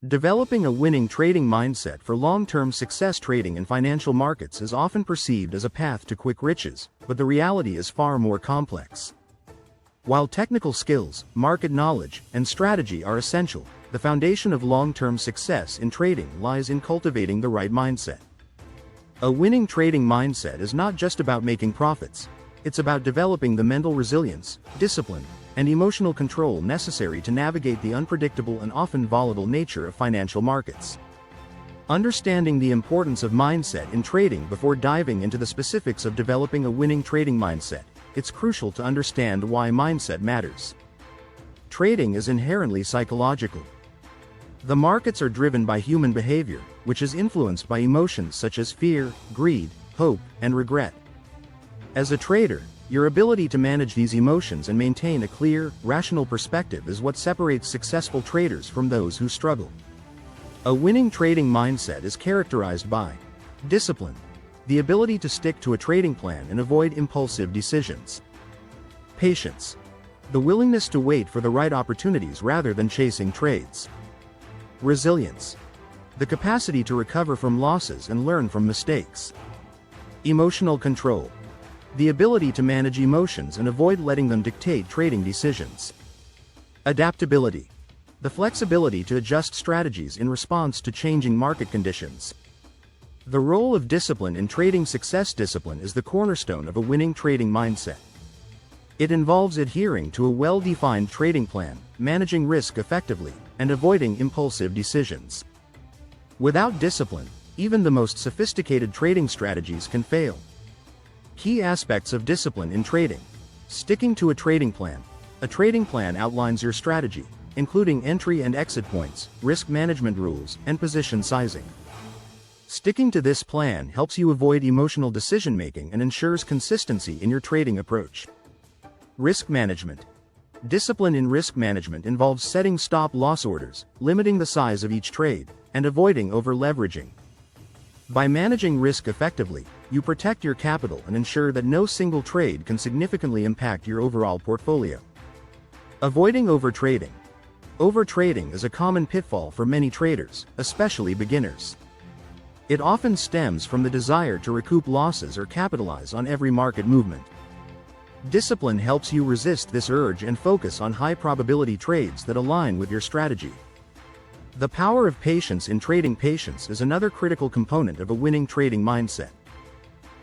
Developing a winning trading mindset for long-term success. Trading in financial markets is often perceived as a path to quick riches, but the reality is far more complex. While technical skills, market knowledge, and strategy are essential, the foundation of long-term success in trading lies in cultivating the right mindset. A winning trading mindset is not just about making profits, it's about developing the mental resilience, discipline, and emotional control necessary to navigate the unpredictable and often volatile nature of financial markets. Understanding the importance of mindset in trading. Before diving into the specifics of developing a winning trading mindset, it's crucial to understand why mindset matters. Trading is inherently psychological. The markets are driven by human behavior, which is influenced by emotions such as fear, greed, hope, and regret. As a trader, your ability to manage these emotions and maintain a clear, rational perspective is what separates successful traders from those who struggle. A winning trading mindset is characterized by discipline, the ability to stick to a trading plan and avoid impulsive decisions; patience, the willingness to wait for the right opportunities rather than chasing trades; resilience, the capacity to recover from losses and learn from mistakes; emotional control, the ability to manage emotions and avoid letting them dictate trading decisions; adaptability, the flexibility to adjust strategies in response to changing market conditions. The role of discipline in trading success. Discipline is the cornerstone of a winning trading mindset. It involves adhering to a well-defined trading plan, managing risk effectively, and avoiding impulsive decisions. Without discipline, even the most sophisticated trading strategies can fail. Key aspects of discipline in trading: sticking to a trading plan. A trading plan outlines your strategy, including entry and exit points, risk management rules, and position sizing. Sticking to this plan helps you avoid emotional decision-making and ensures consistency in your trading approach. Risk management. Discipline in risk management involves setting stop-loss orders, limiting the size of each trade, and avoiding over-leveraging. By managing risk effectively, you protect your capital and ensure that no single trade can significantly impact your overall portfolio. Avoiding overtrading. Overtrading is a common pitfall for many traders, especially beginners. It often stems from the desire to recoup losses or capitalize on every market movement. Discipline helps you resist this urge and focus on high-probability trades that align with your strategy. The power of patience in trading. Patience is another critical component of a winning trading mindset.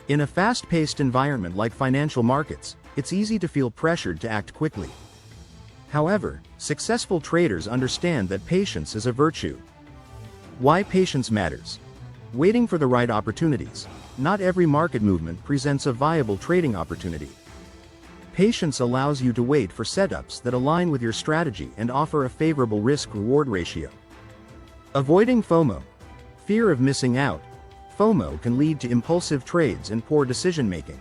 In a fast-paced environment like financial markets, it's easy to feel pressured to act quickly. However, successful traders understand that patience is a virtue. Why patience matters? Waiting for the right opportunities. Not every market movement presents a viable trading opportunity. Patience allows you to wait for setups that align with your strategy and offer a favorable risk-reward ratio. Avoiding FOMO. Fear of missing out. FOMO can lead to impulsive trades and poor decision-making.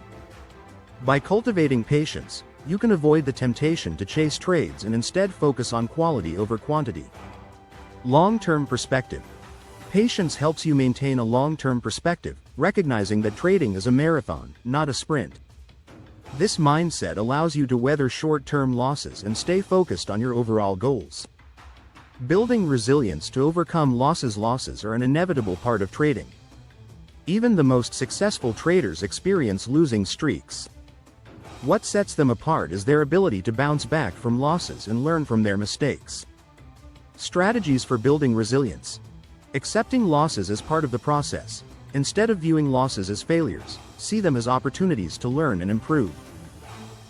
By cultivating patience, you can avoid the temptation to chase trades and instead focus on quality over quantity. Long-term perspective. Patience helps you maintain a long-term perspective, recognizing that trading is a marathon, not a sprint. This mindset allows you to weather short-term losses and stay focused on your overall goals. Building resilience to overcome losses. Losses are an inevitable part of trading. Even the most successful traders experience losing streaks. What sets them apart is their ability to bounce back from losses and learn from their mistakes. Strategies for building resilience. Accepting losses as part of the process. Instead of viewing losses as failures, see them as opportunities to learn and improve.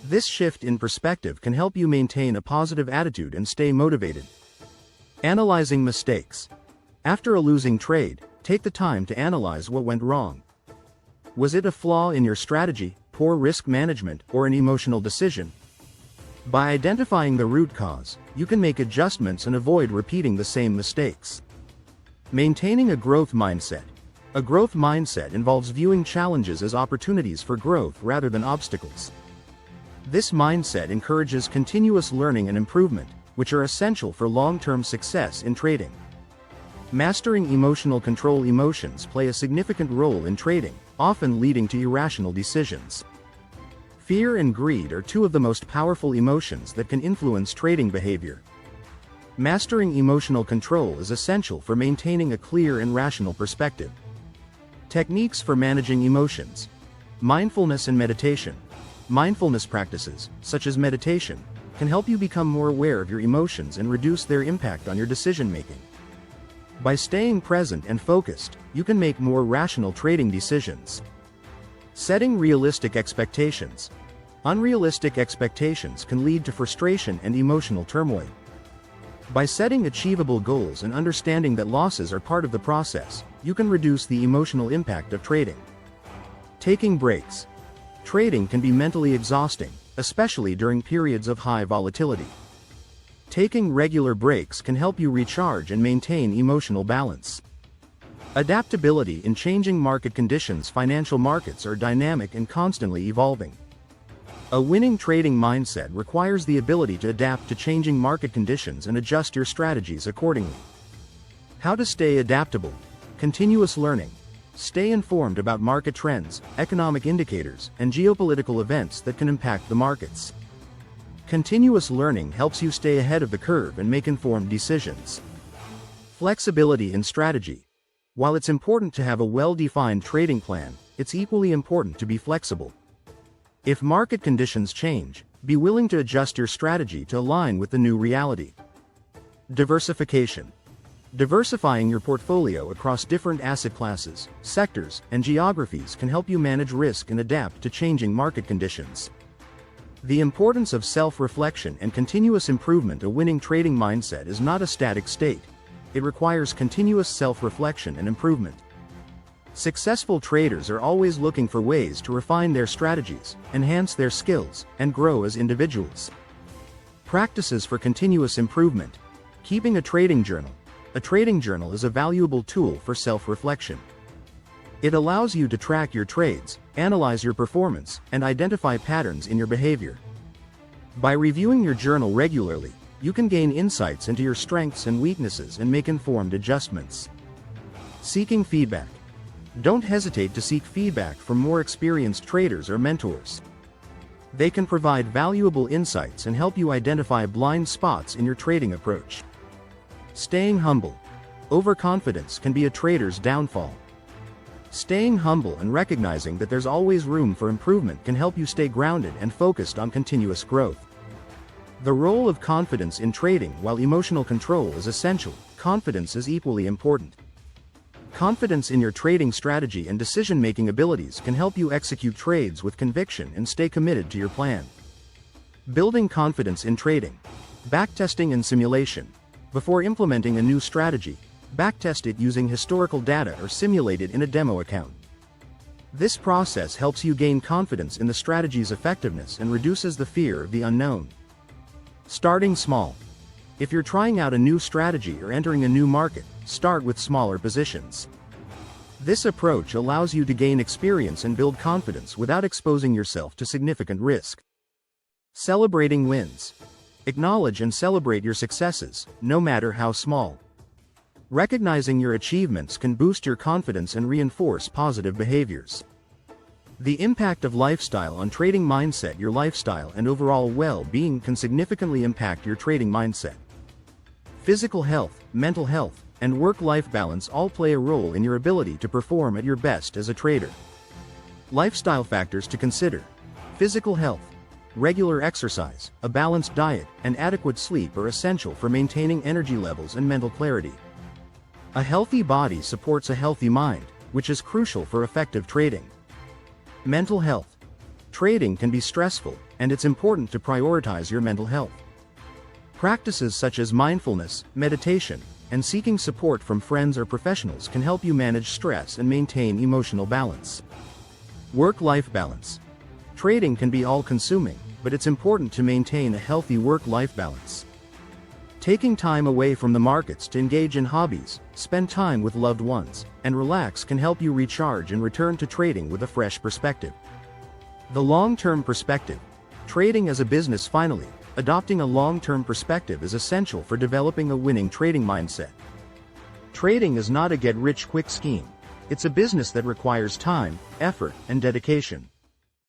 This shift in perspective can help you maintain a positive attitude and stay motivated. Analyzing mistakes. After a losing trade, take the time to analyze what went wrong. Was it a flaw in your strategy, poor risk management, or an emotional decision? By identifying the root cause, you can make adjustments and avoid repeating the same mistakes. Maintaining a growth mindset. A growth mindset involves viewing challenges as opportunities for growth rather than obstacles. This mindset encourages continuous learning and improvement, which are essential for long-term success in trading. Mastering emotional control. Emotions play a significant role in trading, often leading to irrational decisions. Fear and greed are two of the most powerful emotions that can influence trading behavior. Mastering emotional control is essential for maintaining a clear and rational perspective. Techniques for managing emotions. Mindfulness and meditation. Mindfulness practices, such as meditation, can help you become more aware of your emotions and reduce their impact on your decision-making. By staying present and focused, you can make more rational trading decisions. Setting realistic expectations. Unrealistic expectations can lead to frustration and emotional turmoil. By setting achievable goals and understanding that losses are part of the process, you can reduce the emotional impact of trading. Taking breaks. Trading can be mentally exhausting, especially during periods of high volatility. Taking regular breaks can help you recharge and maintain emotional balance. Adaptability in changing market conditions. Financial markets are dynamic and constantly evolving. A winning trading mindset requires the ability to adapt to changing market conditions and adjust your strategies accordingly. How to stay adaptable. Continuous learning. Stay informed about market trends, economic indicators, and geopolitical events that can impact the markets. Continuous learning helps you stay ahead of the curve and make informed decisions. Flexibility in strategy. While it's important to have a well-defined trading plan, it's equally important to be flexible. If market conditions change, be willing to adjust your strategy to align with the new reality. Diversification. Diversifying your portfolio across different asset classes, sectors, and geographies can help you manage risk and adapt to changing market conditions. The importance of self-reflection and continuous improvement. A winning trading mindset is not a static state. It requires continuous self-reflection and improvement. Successful traders are always looking for ways to refine their strategies, enhance their skills, and grow as individuals. Practices for continuous improvement. Keeping a trading journal. A trading journal is a valuable tool for self-reflection. It allows you to track your trades, analyze your performance, and identify patterns in your behavior. By reviewing your journal regularly, you can gain insights into your strengths and weaknesses and make informed adjustments. Seeking feedback. Don't hesitate to seek feedback from more experienced traders or mentors. They can provide valuable insights and help you identify blind spots in your trading approach. Staying humble. Overconfidence can be a trader's downfall. Staying humble and recognizing that there's always room for improvement can help you stay grounded and focused on continuous growth. The role of confidence in trading. While emotional control is essential, confidence is equally important. Confidence in your trading strategy and decision-making abilities can help you execute trades with conviction and stay committed to your plan. Building confidence in trading. Backtesting and simulation. Before implementing a new strategy, backtest it using historical data or simulate it in a demo account. This process helps you gain confidence in the strategy's effectiveness and reduces the fear of the unknown. Starting small. If you're trying out a new strategy or entering a new market, start with smaller positions. This approach allows you to gain experience and build confidence without exposing yourself to significant risk. Celebrating wins. Acknowledge and celebrate your successes, no matter how small. Recognizing your achievements can boost your confidence and reinforce positive behaviors. The impact of lifestyle on trading mindset. Your lifestyle and overall well-being can significantly impact your trading mindset. Physical health, mental health, and work-life balance all play a role in your ability to perform at your best as a trader. Lifestyle factors to consider. Physical health. Regular exercise, a balanced diet, and adequate sleep are essential for maintaining energy levels and mental clarity. A healthy body supports a healthy mind, which is crucial for effective trading. Mental health. Trading can be stressful, and it's important to prioritize your mental health. Practices such as mindfulness, meditation, and seeking support from friends or professionals can help you manage stress and maintain emotional balance. Work-life balance. Trading can be all-consuming, but it's important to maintain a healthy work-life balance. Taking time away from the markets to engage in hobbies, spend time with loved ones, and relax can help you recharge and return to trading with a fresh perspective. The long-term perspective. Trading as a business. Finally, adopting a long-term perspective is essential for developing a winning trading mindset. Trading is not a get-rich-quick scheme. It's a business that requires time, effort, and dedication.